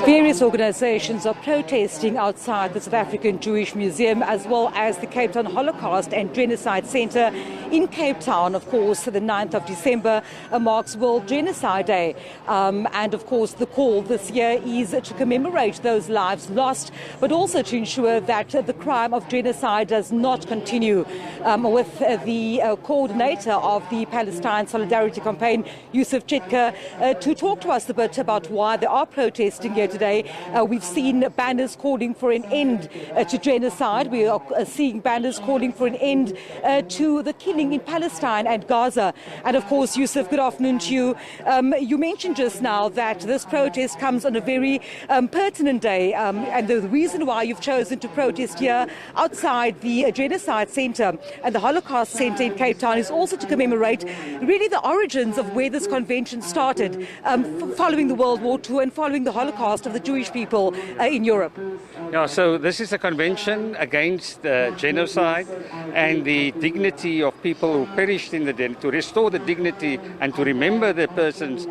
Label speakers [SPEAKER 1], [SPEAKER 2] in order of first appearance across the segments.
[SPEAKER 1] Various organisations are protesting outside the South African Jewish Museum as well as the Cape Town Holocaust and Genocide Centre in Cape Town. Of course, the 9th of December marks World Genocide Day. And of course, the call this year is to commemorate those lives lost, but also to ensure that the crime of genocide does not continue. With the coordinator of the Palestine Solidarity Campaign, Yusuf, Chikte, to talk to us a bit about why they are protesting here today. We've seen banners calling for an end to genocide. We are seeing banners calling for an end to the killing in Palestine and Gaza. And of course, Yusuf, good afternoon to you. You mentioned just now that this protest comes on a very pertinent day, and the reason why you've chosen to protest here outside the Genocide Centre and the Holocaust Centre in Cape Town is also to commemorate really the origins of where this convention started, following the World War II and following the Holocaust of the Jewish people in Europe.
[SPEAKER 2] Yeah, so this is a convention against genocide and the dignity of people who perished in to restore the dignity and to remember the persons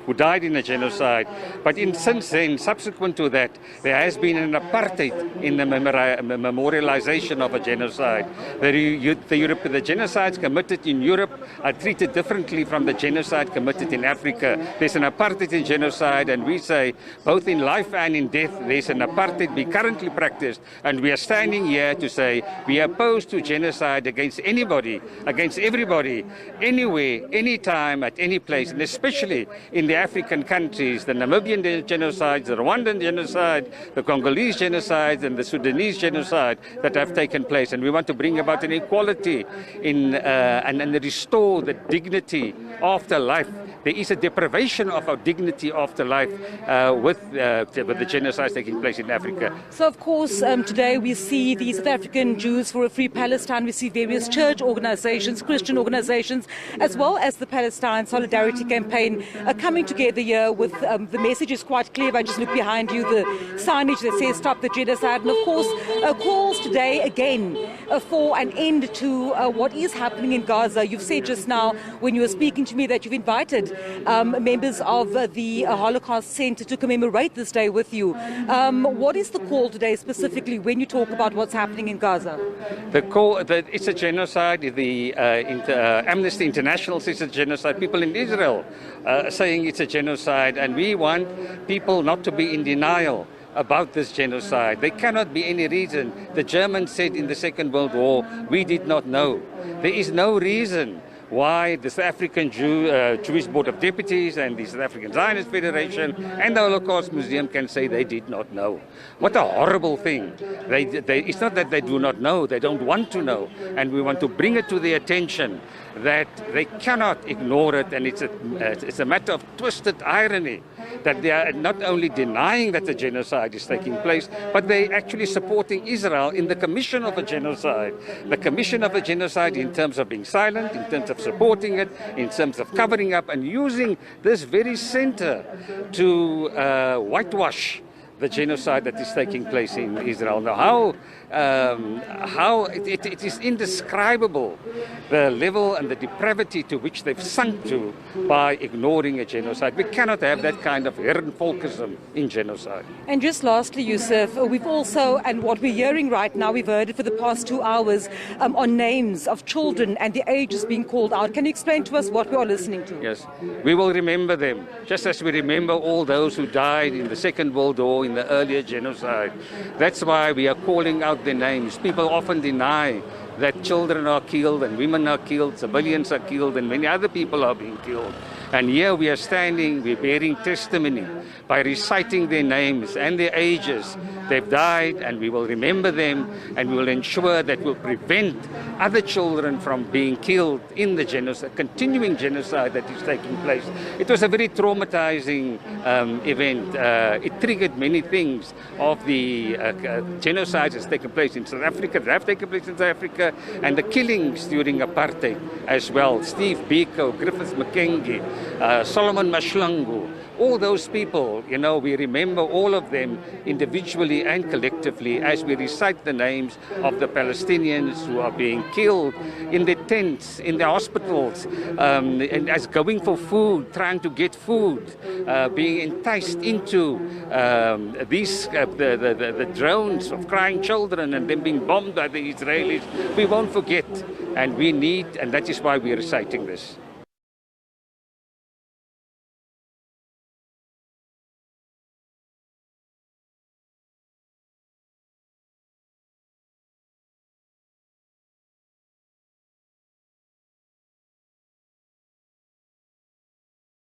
[SPEAKER 2] who died in the genocide. But since then, subsequent to that, there has been an apartheid in the memorialization of a genocide. The genocides committed in Europe are treated differently from the genocide committed in Africa. There's an apartheid in genocide, and we say both in life and in death there's an apartheid being currently practiced, and we are standing here to say we are opposed to genocide against anybody, against everybody, anywhere, anytime, at any place, and especially in the African countries, the Namibian genocide, the Rwandan genocide, the Congolese genocide, and the Sudanese genocide that have taken place. And we want to bring about an equality and restore the dignity after life. There is a deprivation of our dignity after life with the genocide taking place in Africa.
[SPEAKER 1] So, of course, today we see the South African Jews for a Free Palestine. We see various church organizations, Christian organizations, as well as the Palestine Solidarity Campaign coming together here with the message is quite clear. If I just look behind you, the signage that says stop the genocide. And, of course, calls today again for an end to what is happening in Gaza. You've said just now when you were speaking to me that you've invited members of the Holocaust Centre to commemorate this day with you. What is the call today specifically when you talk about what's happening in Gaza?
[SPEAKER 2] The call, it's a genocide. Amnesty International says it's a genocide. People in Israel are saying it's a genocide, and we want people not to be in denial about this genocide. There cannot be any reason. The Germans said in the Second World War, we did not know. There is no reason why the South African Jewish Board of Deputies and the South African Zionist Federation and the Holocaust Museum can say they did not know. What a horrible thing. It's not that they do not know, they don't want to know. And we want to bring it to their attention that they cannot ignore it, and it's a matter of twisted irony that they are not only denying that the genocide is taking place, but they're actually supporting Israel in the commission of a genocide. The commission of a genocide in terms of being silent, in terms of supporting it, in terms of covering up and using this very center to whitewash the genocide that is taking place in Israel. Now, how it is indescribable, the level and the depravity to which they've sunk to by ignoring a genocide. We cannot have that kind of Herrenvolkism in genocide.
[SPEAKER 1] And just lastly, Yusuf, we've also, and what we're hearing right now, we've heard it for the past 2 hours, on names of children and the ages being called out. Can you explain to us what we are listening to?
[SPEAKER 2] Yes, we will remember them, just as we remember all those who died in the Second World War, in the earlier genocide. That's why we are calling out their names. People often deny that children are killed and women are killed, civilians are killed, and many other people are being killed. And here we are standing, we're bearing testimony by reciting their names and their ages. They've died, and we will remember them, and we will ensure that we'll prevent other children from being killed in the genocide, continuing genocide that is taking place. It was a very traumatizing event. It triggered many things of the genocides that's taken place in South Africa, that have taken place in South Africa, and the killings during apartheid as well. Steve Biko, Griffith Makengi, Solomon Mashlangu, all those people, you know, we remember all of them individually and collectively as we recite the names of the Palestinians who are being killed in the tents, in the hospitals, and as going for food, trying to get food, being enticed into the drones of crying children and them being bombed by the Israelis. We won't forget, and we need, and that is why we're reciting this.